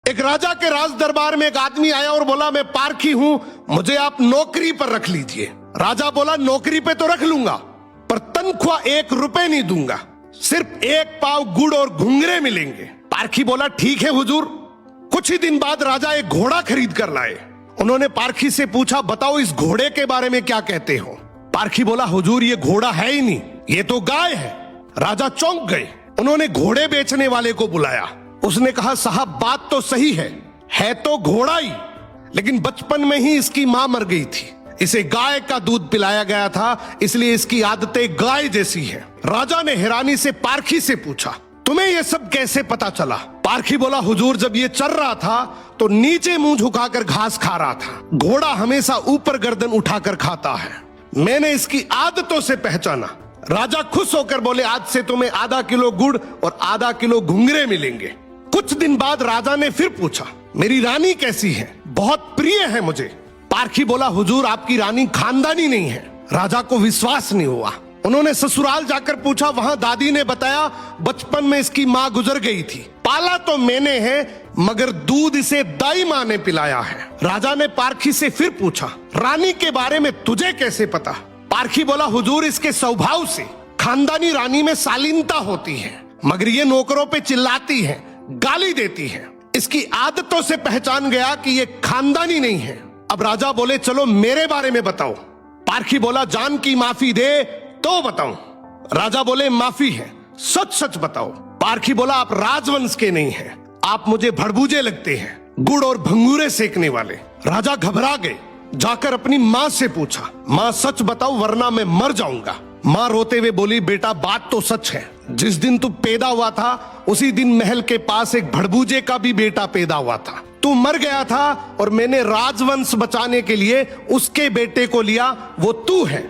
एक राजा के राज दरबार में एक आदमी आया और बोला, मैं पारखी हूं, मुझे आप नौकरी पर रख लीजिए। राजा बोला, नौकरी पे तो रख लूंगा, पर तनख्वाह 1 रुपए नहीं दूंगा, सिर्फ 1 पाव गुड़ और घुंघरे मिलेंगे। पारखी बोला, ठीक है हुजूर। कुछ ही दिन बाद राजा एक घोड़ा खरीद कर लाए। उन्होंने पारखी से पूछा, बताओ इस घोड़े के बारे में क्या कहते हो। पारखी बोला, हुजूर ये घोड़ा है ही नहीं, ये तो गाय है। राजा चौंक गए। उन्होंने घोड़े बेचने वाले को बुलाया। उसने कहा, साहब बात तो सही है तो घोड़ा ही, लेकिन बचपन में ही इसकी मां मर गई थी, इसे गाय का दूध पिलाया गया था, इसलिए इसकी आदतें गाय जैसी है। राजा ने हैरानी से पारखी से पूछा, तुम्हें यह सब कैसे पता चला। पारखी बोला, हुजूर जब ये चल रहा था तो नीचे मुंह झुकाकर घास खा रहा था, घोड़ा हमेशा ऊपर गर्दन उठाकर खाता है, मैंने इसकी आदतों से पहचाना। राजा खुश होकर बोले, आज से तुम्हें आधा किलो गुड़ और आधा किलो घुंघरे मिलेंगे। कुछ दिन बाद राजा ने फिर पूछा, मेरी रानी कैसी है, बहुत प्रिय है मुझे। पारखी बोला, हुजूर आपकी रानी खानदानी नहीं है। राजा को विश्वास नहीं हुआ। उन्होंने ससुराल जाकर पूछा, वहां दादी ने बताया, बचपन में इसकी मां गुजर गई थी, पाला तो मैंने है, मगर दूध इसे दाई मां ने पिलाया है। राजा ने पारखी से फिर पूछा, रानी के बारे में तुझे कैसे पता। पारखी बोला, हुजूर इसके स्वभाव से खानदानी रानी में शालीनता होती है, मगर ये नौकरों पे चिल्लाती है, गाली देती है, इसकी आदतों से पहचान गया कि ये खानदानी नहीं है। अब राजा बोले, चलो मेरे बारे में बताओ। पारखी बोला, जान की माफी दे तो बताऊं। राजा बोले, माफी है, सच सच बताओ। पारखी बोला, आप राजवंश के नहीं हैं, आप मुझे भड़बूजे लगते हैं, गुड़ और भंगूरे सेकने वाले। राजा घबरा गए। जाकर अपनी माँ से पूछा, माँ सच बताओ वरना मैं मर जाऊंगा। माँ रोते हुए बोली, बेटा बात तो सच है, जिस दिन तू पैदा हुआ था उसी दिन महल के पास एक भड़बूजे का भी बेटा पैदा हुआ था, तू मर गया था और मैंने राजवंश बचाने के लिए उसके बेटे को लिया, वो तू है।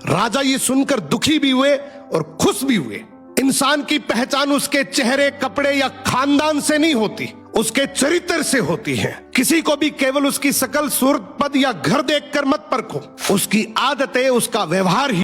राजा ये सुनकर दुखी भी हुए और खुश भी हुए। इंसान की पहचान उसके चेहरे, कपड़े या खानदान से नहीं होती, उसके चरित्र से होती है। किसी को भी केवल उसकी शकल, सूरत, पद या घर देखकर मत परखो, उसकी आदतें, उसका व्यवहार ही